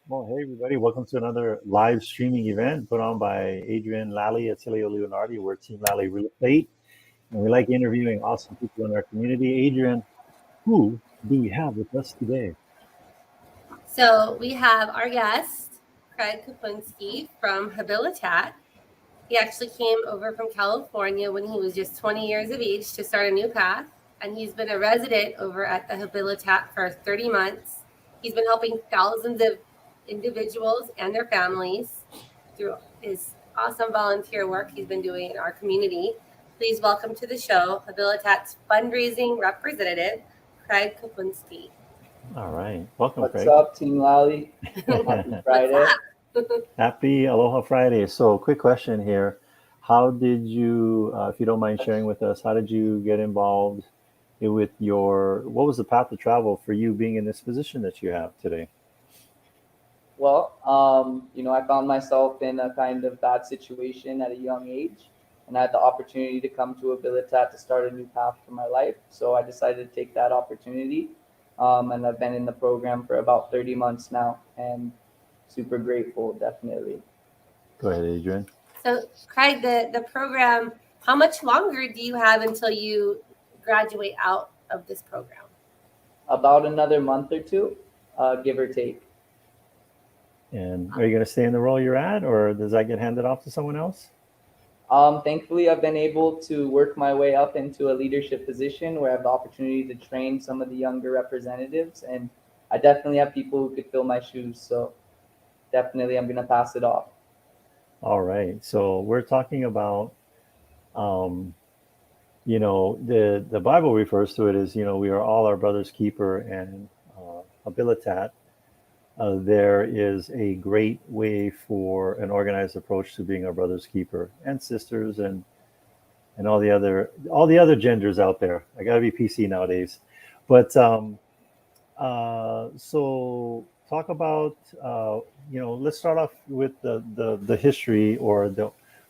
Well, hey everybody, welcome to another live streaming event put on by Adrian Lally at Celio Leonardi. We're Team Lally Real Estate, and we like interviewing awesome people in our community. Adrian, who do we have with us today? So we have our guest, Craig Kupinsky from Habilitat. He actually came over from California when he was just 20 years of age to start a new path, and he's been a resident over at the Habilitat for 30 months. He's been helping thousands of individuals and their families through his awesome volunteer work he's been doing in our community. Please welcome to the show Habilitat's Fundraising Representative, Craig Kupinsky. All right, welcome, What's Craig. up, Team Lally? Happy Friday. Happy Aloha Friday. So, quick question here. How did you, if you don't mind sharing with us, how did you get involved with what was the path of travel for you being in this position that you have today? Well, I found myself in a kind of bad situation at a young age, and I had the opportunity to come to Habilitat to start a new path for my life. So I decided to take that opportunity, and I've been in the program for about 30 months now, and super grateful, definitely. Go ahead, Adrian. So, Craig, the program, how much longer do you have until you graduate out of this program? About another month or two, give or take. And are you going to stay in the role you're at, or does that get handed off to someone else? Thankfully, I've been able to work my way up into a leadership position where I have the opportunity to train some of the younger representatives, and I definitely have people who could fill my shoes. So definitely, I'm going to pass it off. All right. So we're talking about, um, the Bible refers to it as, we are all our brother's keeper and habilitat. There is a great way for an organized approach to being our brother's keeper and sisters and all the other genders out there. I gotta be PC nowadays, but so talk about let's start off with the history or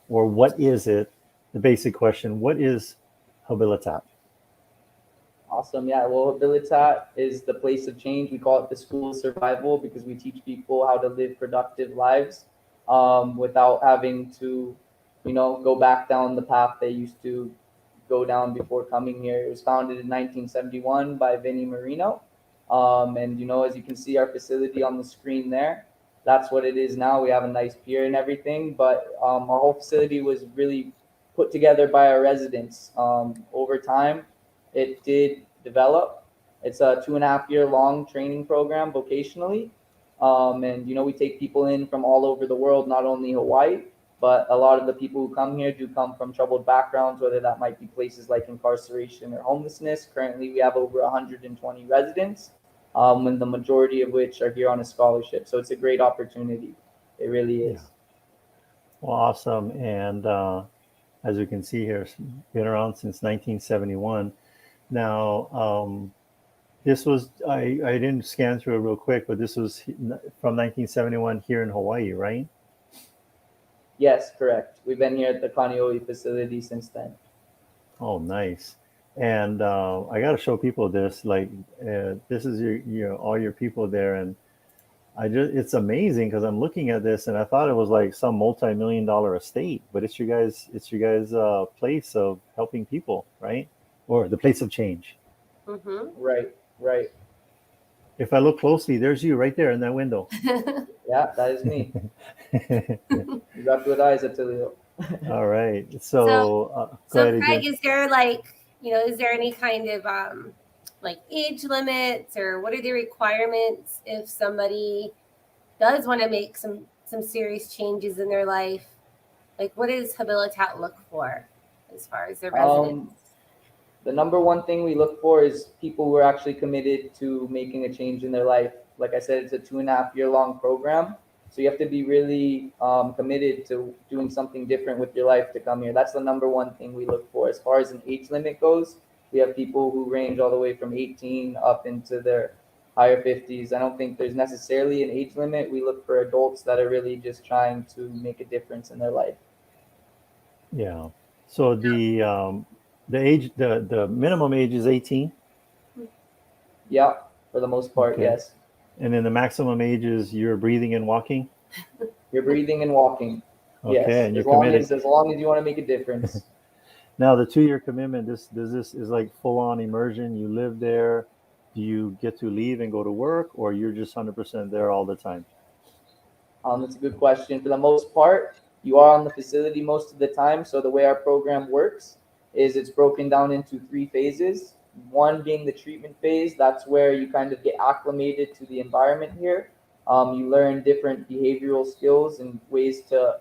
what is it? The basic question: what is Habilitat? Awesome. Yeah. Well, Habilitat is the place of change. We call it the school of survival because we teach people how to live productive lives without having to, go back down the path they used to go down before coming here. It was founded in 1971 by Vinnie Marino. And, as you can see our facility on the screen there, that's what it is now. We have a nice pier and everything, but our whole facility was really put together by our residents. Over time, it did develop. It's a 2.5 year long training program vocationally. And, we take people in from all over the world, not only Hawaii, but a lot of the people who come here do come from troubled backgrounds, whether that might be places like incarceration or homelessness. Currently, we have over 120 residents, and the majority of which are here on a scholarship. So it's a great opportunity. It really is. Yeah. Well, awesome. And as you can see here, it's been around since 1971. Now, this was, I didn't scan through it real quick, but this was from 1971 here in Hawaii, right? Yes, correct. We've been here at the Kaneohe facility since then. Oh, nice. And I got to show people this. Like, this is all your people there, and it's amazing because I'm looking at this and I thought it was like some multi-million-dollar estate, but it's your guys' place of helping people, right? Or the place of change. Mm-hmm. Right. If I look closely, there's you right there in that window. Yeah, that is me. You got good eyes, Attilio. All right. So go ahead, Craig, Adrian. is there any kind of like age limits, or what are the requirements if somebody does want to make some serious changes in their life? Like, what does Habilitat look for as far as their residents? The number one thing we look for is people who are actually committed to making a change in their life. Like I said, it's a 2.5 year long program. So you have to be really committed to doing something different with your life to come here. That's the number one thing we look for. As far as an age limit goes, we have people who range all the way from 18 up into their higher 50s. I don't think there's necessarily an age limit. We look for adults that are really just trying to make a difference in their life. Yeah. So the minimum age is 18. Yeah, for the most part, Okay. yes. And then the maximum age is you're breathing and walking. You're breathing and walking. Okay, Yes, and you're as long committed. as long as you want to make a difference. Now the 2 year commitment. This is like full on immersion. You live there. Do you get to leave and go to work, or you're just 100% there all the time? That's a good question. For the most part, you are on the facility most of the time. So the way our program works is it's broken down into three phases. One being the treatment phase. That's where you kind of get acclimated to the environment here. You learn different behavioral skills and ways to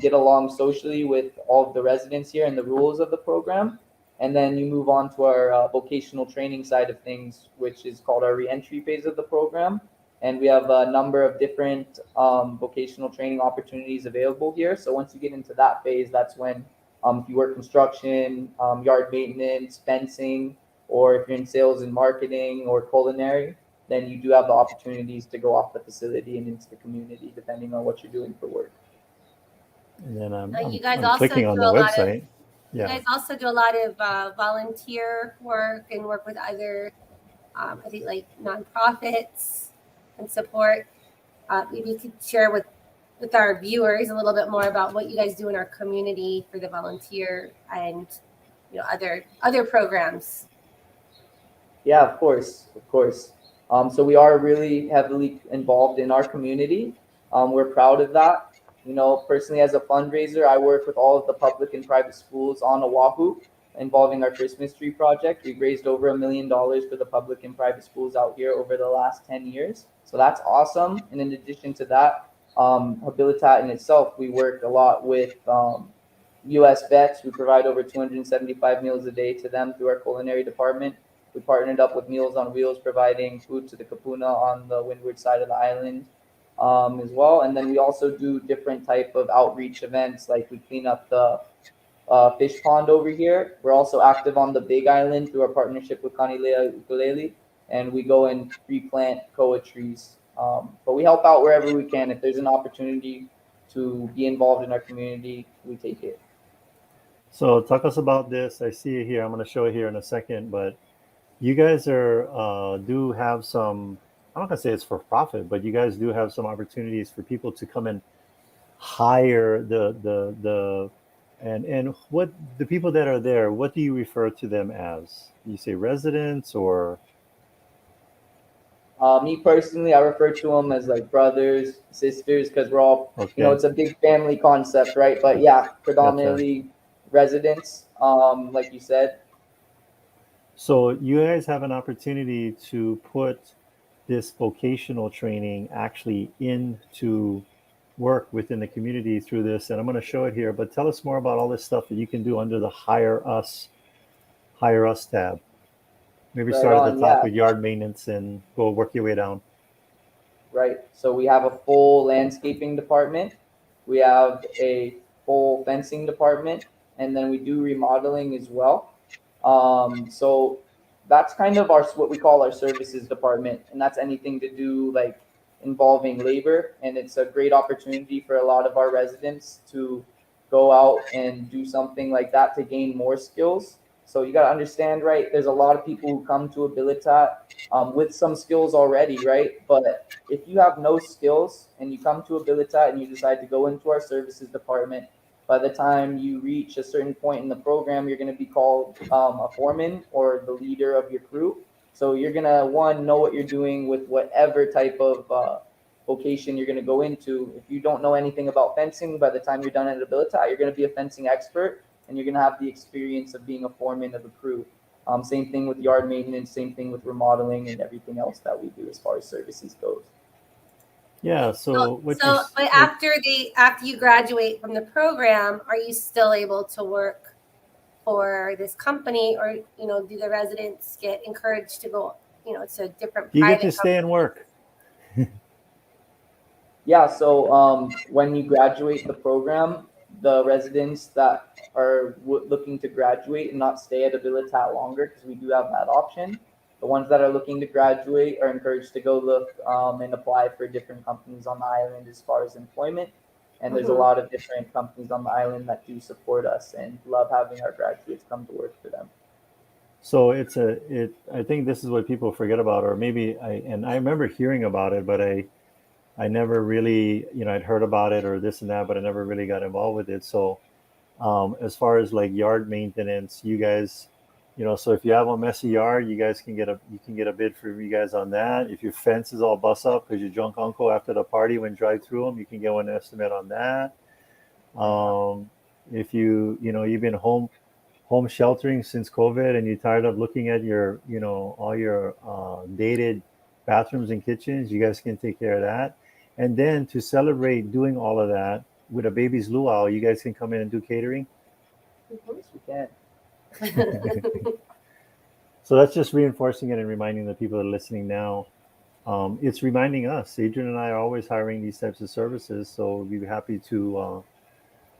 get along socially with all of the residents here and the rules of the program. And then you move on to our vocational training side of things, which is called our reentry phase of the program, and we have a number of different vocational training opportunities available here. So once you get into that phase, that's when if you work construction, yard maintenance, fencing, or if you're in sales and marketing or culinary, then you do have the opportunities to go off the facility and into the community, depending on what you're doing for work. And then You guys I'm also clicking on do the a lot of website. you Yeah. guys also do a lot of volunteer work and work with other, I think, like nonprofits and support. Maybe you could share with our viewers a little bit more about what you guys do in our community for the volunteer and other programs. Yeah, of course. So we are really heavily involved in our community. We're proud of that. You know, personally, as a fundraiser, I work with all of the public and private schools on Oahu, involving our Christmas tree project. We've raised over $1 million for the public and private schools out here over the last 10 years. So that's awesome. And in addition to that, Habilitat in itself, we work a lot with U.S. vets. We provide over 275 meals a day to them through our culinary department. We partnered up with Meals on Wheels, providing food to the Kapuna on the windward side of the island as well. And then we also do different type of outreach events, like we clean up the fish pond over here. We're also active on the Big Island through our partnership with Kanilea Ukulele, and we go and replant koa trees. But we help out wherever we can. If there's an opportunity to be involved in our community, we take it. So talk us about this. I see it here. I'm going to show it here in a second, but you guys are do have some. I'm not going to say it's for profit, but you guys do have some opportunities for people to come and hire the and what the people that are there. What do you refer to them as? You say residents or Me personally, I refer to them as like brothers, sisters, because we're all, you know, okay? it's a big family concept, right? But yeah, Gotcha. predominantly residents, like you said. So you guys have an opportunity to put this vocational training actually into work within the community through this, and I'm going to show it here. But tell us more about all this stuff that you can do under the Hire Us tab. Maybe Right start at the on, top yeah. with yard maintenance and go work your way down. Right. So we have a full landscaping department. We have a full fencing department, and then we do remodeling as well. So that's kind of our what we call our services department, and that's anything to do like involving labor, and it's a great opportunity for a lot of our residents to go out and do something like that to gain more skills. So you got to understand, right? There's a lot of people who come to Habilitat with some skills already, right? But if you have no skills and you come to Habilitat and you decide to go into our services department, by the time you reach a certain point in the program, you're going to be called a foreman or the leader of your crew. So you're going to, one, know what you're doing with whatever type of vocation you're going to go into. If you don't know anything about fencing, by the time you're done at Habilitat, you're going to be a fencing expert and you're going to have the experience of being a foreman of a crew. Same thing with yard maintenance, same thing with remodeling and everything else that we do as far as services goes. Yeah. So But after you graduate from the program, are you still able to work for this company, or do the residents get encouraged to go to different you get to private stay companies? and work. Yeah, so when you graduate the program, the residents that are looking to graduate and not stay at Habilitat longer, because we do have that option, the ones that are looking to graduate are encouraged to go look and apply for different companies on the island as far as employment. And there's a Mhm. lot of different companies on the island that do support us and love having our graduates come to work for them. So I think this is what people forget about, or maybe I remember hearing about it, but I never really, I'd heard about it or this and that, but I never really got involved with it. So, as far as like yard maintenance, you guys, so if you have a messy yard, you can get a bid for you guys on that. If your fence is all bust up because your drunk uncle after the party went drive through them, you can get an estimate on that. If you've been home sheltering since COVID and you're tired of looking at your, all your dated bathrooms and kitchens, you guys can take care of that. And then to celebrate doing all of that with a baby's luau, you guys can come in and do catering. Yes, we can. So that's just reinforcing it and reminding the people that are listening now. It's reminding us. Adrian and I are always hiring these types of services, so we'd be happy to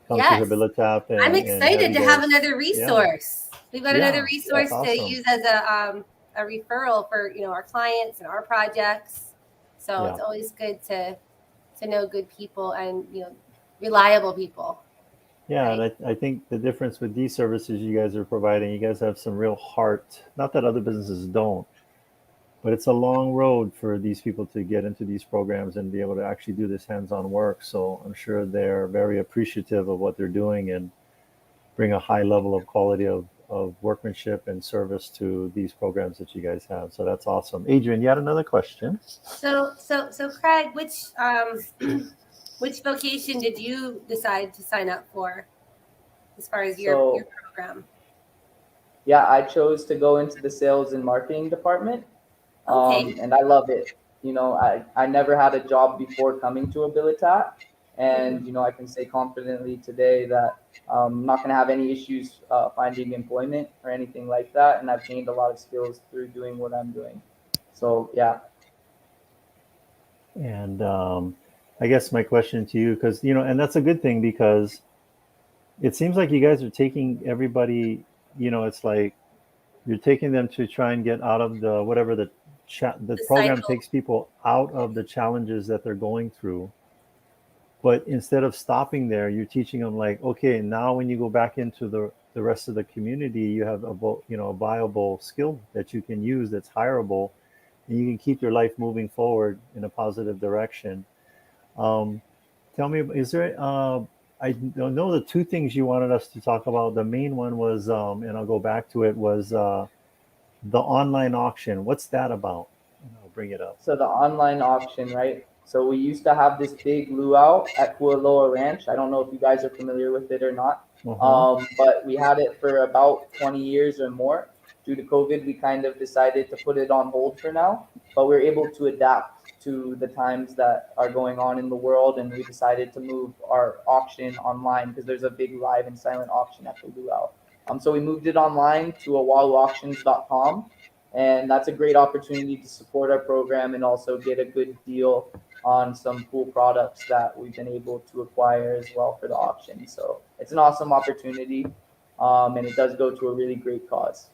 come to Yes. Habilitat. I'm excited to have another Yeah. resource. We've got another Yeah, resource that's to awesome. use as a referral for our clients and our projects. So Yeah. it's always good to know good people and reliable people. Yeah, Right. and I think the difference with these services you guys are providing, you guys have some real heart. Not that other businesses don't, but it's a long road for these people to get into these programs and be able to actually do this hands-on work. So I'm sure they're very appreciative of what they're doing and bring a high level of quality of workmanship and service to these programs that you guys have. So that's awesome. Adrian, you had another question? So Craig, which vocation did you decide to sign up for as far as your program? Yeah, I chose to go into the sales and marketing department. Okay. And I love it. I never had a job before coming to Habilitat, and I can say confidently today that I'm not going to have any issues finding employment or anything like that, and I've gained a lot of skills through doing what I'm doing. So yeah. And I guess my question to you, because and that's a good thing, because it seems like you guys are taking everybody, it's like you're taking them to try and get out of the whatever the program cycle. takes people out of the challenges that they're going through. But instead of stopping there, you're teaching them like, okay, now when you go back into the rest of the community, you have a viable skill that you can use that's hireable, and you can keep your life moving forward in a positive direction. Tell me, is there? I don't know the two things you wanted us to talk about. The main one was, and I'll go back to it, was the online auction. What's that about? And I'll bring it up. So the online auction, right? So we used to have this big luau at Kualoa Ranch. I don't know if you guys are familiar with it or not, but we had it for about 20 years or more. Due to COVID, we kind of decided to put it on hold for now, but we're able to adapt to the times that are going on in the world, and we decided to move our auction online because there's a big live and silent auction at the luau. So we moved it online to oahuauctions.com, and that's a great opportunity to support our program and also get a good deal on some cool products that we've been able to acquire as well for the auction. So it's an awesome opportunity, and it does go to a really great cause.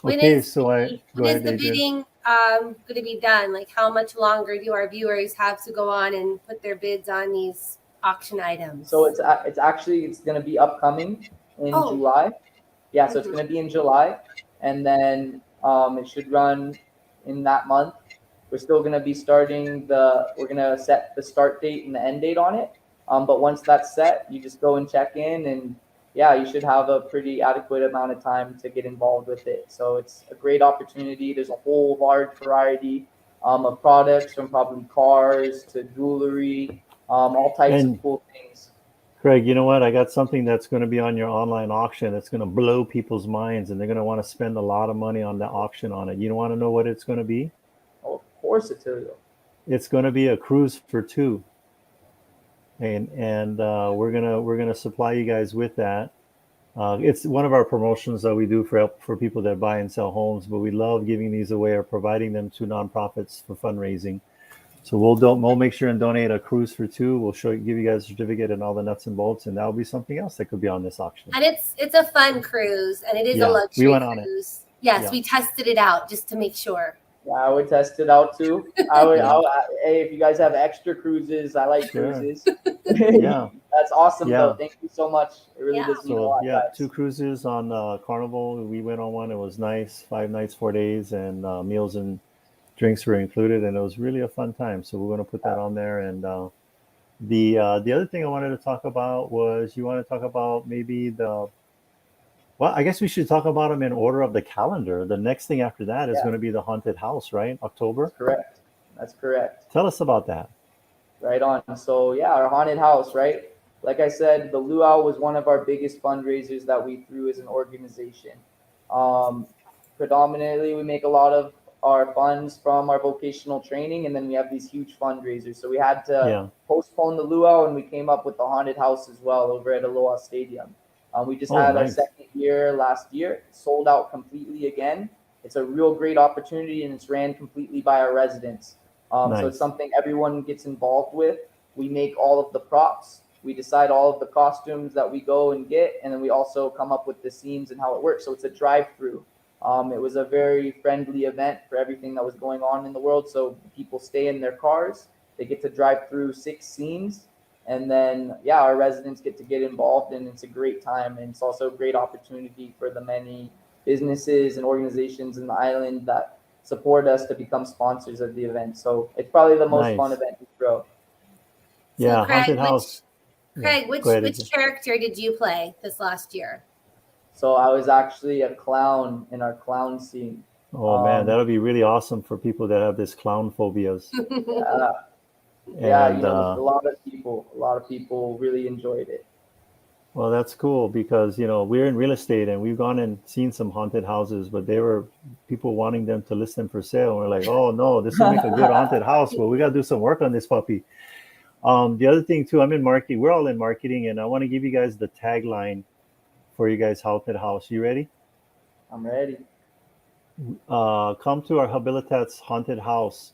When is the bidding going to be done? Like, how much longer do our viewers have to go on and put their bids on these auction items? So it's going to be upcoming in July. Yeah, so it's going to be in July, and then it should run in that month. We're still going to be we're going to set the start date and the end date on it. But once that's set, you just go and check in, and yeah, you should have a pretty adequate amount of time to get involved with it. So it's a great opportunity. There's a whole large variety of products, from probably cars to jewelry, all types of cool things. Craig, you know what? I got something that's going to be on your online auction that's going to blow people's minds, and they're going to want to spend a lot of money on the auction on it. You want to know what it's going to be? Oh, of course it's It's going to be a cruise for two. And we're gonna supply you guys with that. It's one of our promotions that we do for people that buy and sell homes, but we love giving these away or providing them to nonprofits for fundraising. So we'll make sure and donate a cruise for two. We'll give you guys a certificate and all the nuts and bolts, and that'll be something else that could be on this auction. And it's a fun cruise, and it is a luxury we went cruise. On it. Yes, we tested it out just to make sure. Yeah, I would test it out too. Hey, if you guys have extra cruises, I like cruises. Yeah. That's awesome, Yeah. though. Thank you so much. It really Yeah. does mean a So lot, yeah, guys. 2 cruises on Carnival. We went on one. It was nice. 5 nights, 4 days, and meals and drinks were included, and it was really a fun time. So we're going to put that on there. And the other thing I wanted to talk about was you want to talk about maybe the well, I guess we should talk about them in order of the calendar. The next thing after that is Yeah, going to be the haunted house, right? October. that's correct. That's correct. Tell us about that. Right on. So yeah, our haunted house, right? Like I said, the luau was one of our biggest fundraisers that we threw as an organization. Um, Predominantly, we make a lot of our funds from our vocational training, and then we have these huge fundraisers. So we had to Yeah. postpone the luau, and we came up with the haunted house as well over at Aloha Stadium. We just Oh, had our nice. second year last year, sold out completely again. It's a real great opportunity, and it's ran completely by our residents. So it's Nice. something everyone gets involved with. We make all of the props. We decide all of the costumes that we go and get, and then we also come up with the scenes and how it works. So it's a drive-through. It was a very friendly event for everything that was going on in the world. So people stay in their cars. They get to drive through 6 scenes, and then yeah, our residents get to get involved, and it's a great time. And it's also a great opportunity for the many businesses and organizations in the island that support us to become sponsors of the event. So it's probably the most fun Nice. event we throw. So Yeah, haunted house. Yeah. Go ahead, AJ. Which character did you play this last year? So I was actually a clown in our clown scene. Oh man, Um, that'll be really awesome for people that have this clown phobias. yeah, yeah, And a lot of people really enjoyed it. well, that's cool because we're in real estate and we've gone and seen some haunted houses, but they were people wanting them to list them for sale. And we're like, oh no, this will make a good haunted house, but we got to do some work on this puppy. The other thing too, I'm in marketing. We're all in marketing, and I want to give you guys the tagline for you guys' haunted house. You ready? I'm ready. Come to our Habilitat's haunted house.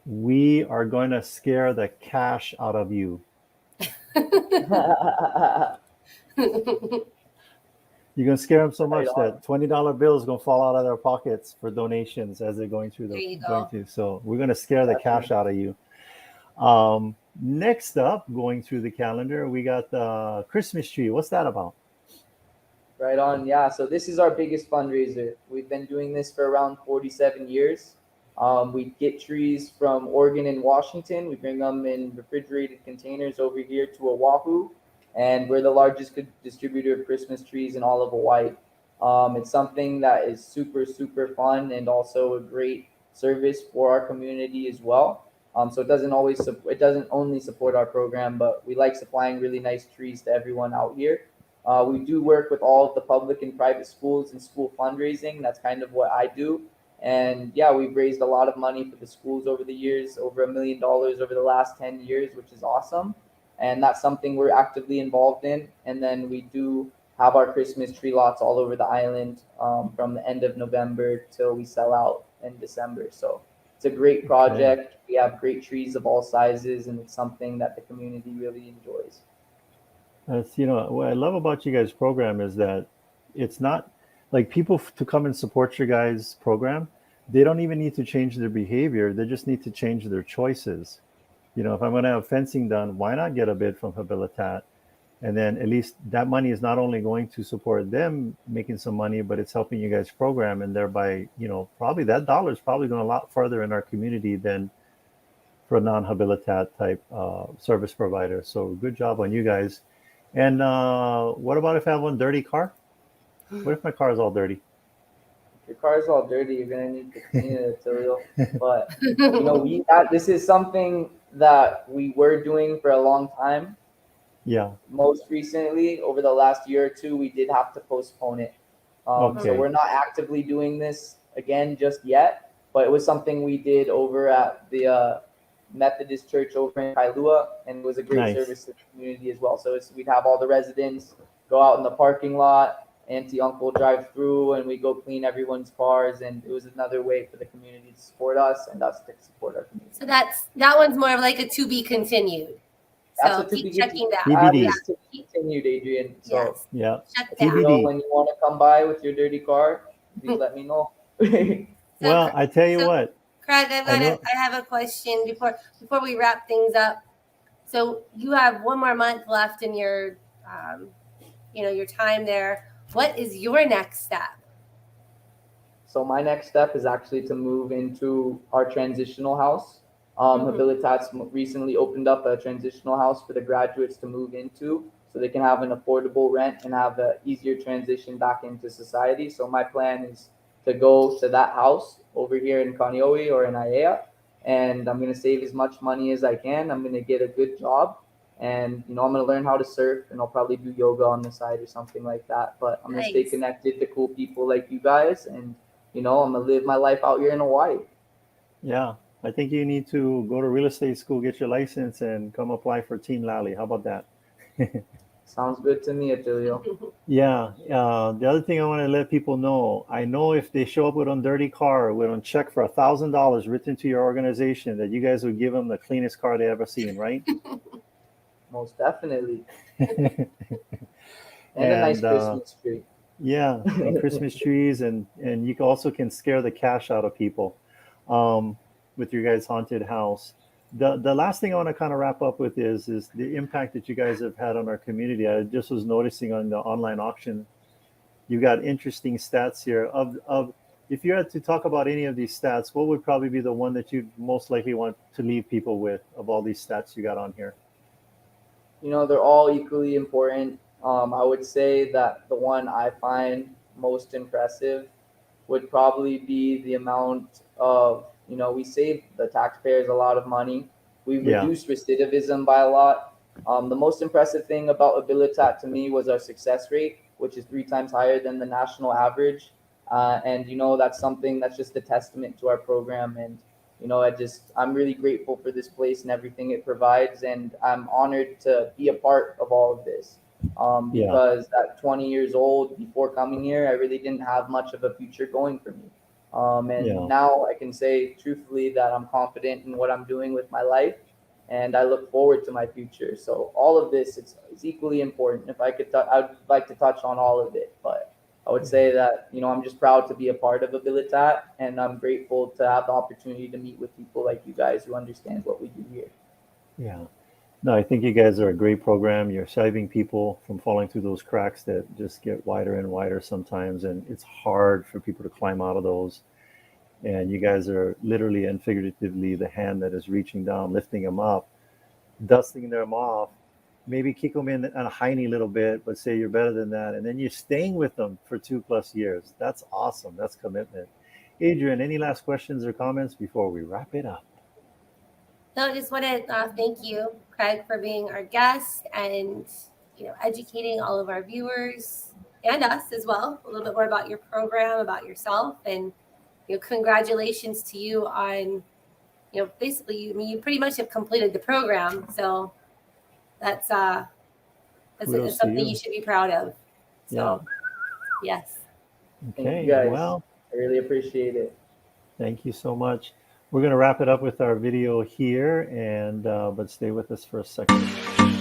We are going to scare the cash out of you. You're going to scare them so much that $20 bills going to fall out of their pockets for donations as they're going through There you going go. through. So we're going to scare the cash out of you. Next up, going through the calendar, we got the Christmas tree. What's that about? Right on. Yeah. So this is our biggest fundraiser. We've been doing this for around 47 years. We get trees from Oregon and Washington. We bring them in refrigerated containers over here to Oahu, and we're the largest distributor of Christmas trees in all of Hawaii. It's something that is super, super fun and also a great service for our community as well. So it doesn't only support our program, but we like supplying really nice trees to everyone out here. We do work with all of the public and private schools and school fundraising. That's kind of what I do. And yeah, we've raised a lot of money for the schools over the years, over $1 million over the last 10 years, which is awesome. And that's something we're actively involved in. And then we do have our Christmas tree lots all over the island from the end of November till we sell out in December. So it's a great project. We have great trees of all sizes, and it's something that the community really enjoys. That's what I love about you guys' program is that it's not like people to come and support your guys' program. They don't even need to change their behavior. They just need to change their choices. If I'm going to have fencing done, why not get a bid from Habilitat? And then at least that money is not only going to support them making some money, but it's helping you guys program, and thereby, probably that dollar is probably going a lot further in our community than for a non-Habilitat type service provider. So good job on you guys. And what about if I have one dirty car? What if my car is all dirty? If your car is all dirty, you're gonna need to clean it, Tilio. But this is something that we were doing for a long time. Yeah. Most recently, over the last year or two, we did have to postpone it. Okay. So we're not actively doing this again just yet, but it was something we did over at the Methodist Church over in Kailua, and it was a great service to the community as well. So we'd have all the residents go out in the parking lot, auntie, uncle drive through, and we go clean everyone's cars, and it was another way for the community to support us and us to support our community. So that one's more of like a to be continued. So keep checking that. TBD. To be continued, Adrian. So yes. Yeah. Check TBD. when you want to come by with your dirty car, please let me know. Well, I tell you what. Craig, I have a question before we wrap things up. So you have one more month left in your, your time there. What is your next step? So my next step is actually to move into our transitional house. Mhm. Habilitat's recently opened up a transitional house for the graduates to move into so they can have an affordable rent and have an easier transition back into society. So my plan is to go to that house over here in Kaneohe or in Aiea, and I'm going to save as much money as I can. I'm going to get a good job, and I'm going to learn how to surf, and I'll probably do yoga on the side or something like that. But I'm going to stay Nice. connected to cool people like you guys, and I'm gonna live my life out here in Hawaii. Yeah, I think you need to go to real estate school, get your license, and come apply for Team Lally. How about that? Sounds good to me, Atilio. Yeah. The other thing I want to let people know, I know if they show up with a dirty car, with a check for $1,000 written to your organization, that you guys would give them the cleanest car they ever seen, right? Most definitely. and And a nice Christmas tree. yeah, and Christmas trees, and you also can scare the cash out of people with your guys' haunted house. The last thing I want to kind of wrap up with is the impact that you guys have had on our community. I just was noticing on the online auction, you got interesting stats here. Of if you had to talk about any of these stats, what would probably be the one that you'd most likely want to leave people with of all these stats you got on here? They're all equally important. I would say that the one I find most impressive would probably be the amount of, we save the taxpayers a lot of money. We Yeah, reduced recidivism by a lot. The most impressive thing about Habilitat to me was our success rate, which is 3 times higher than the national average. And, that's something that's just a testament to our program. And, I'm really grateful for this place and everything it provides. And I'm honored to be a part of all of this. yeah, Because at 20 years old, before coming here, I really didn't have much of a future going for me. And yeah, now I can say truthfully that I'm confident in what I'm doing with my life, and I look forward to my future. So all of this is equally important. If I could, I'd like to touch on all of it, but I would say that I'm just proud to be a part of Habilitat, and I'm grateful to have the opportunity to meet with people like you guys who understand what we do here. yeah. No, I think you guys are a great program. You're saving people from falling through those cracks that just get wider and wider sometimes, and it's hard for people to climb out of those. And you guys are literally and figuratively the hand that is reaching down, lifting them up, dusting them off, maybe kick them in a tiny little bit, but say you're better than that. And then you're staying with them for 2+ years. That's awesome. That's commitment. Adrian, any last questions or comments before we wrap it up? So I just want to thank you, Craig, for being our guest and educating all of our viewers and us as well a little bit more about your program, about yourself, and congratulations to you on basically you pretty much have completed the program. So that's Kudos to something you. you should be proud of. Yeah. So yes. Thank you Okay. guys. Well, I really appreciate it. thank you so much. We're going to wrap it up with our video here, and but stay with us for a second.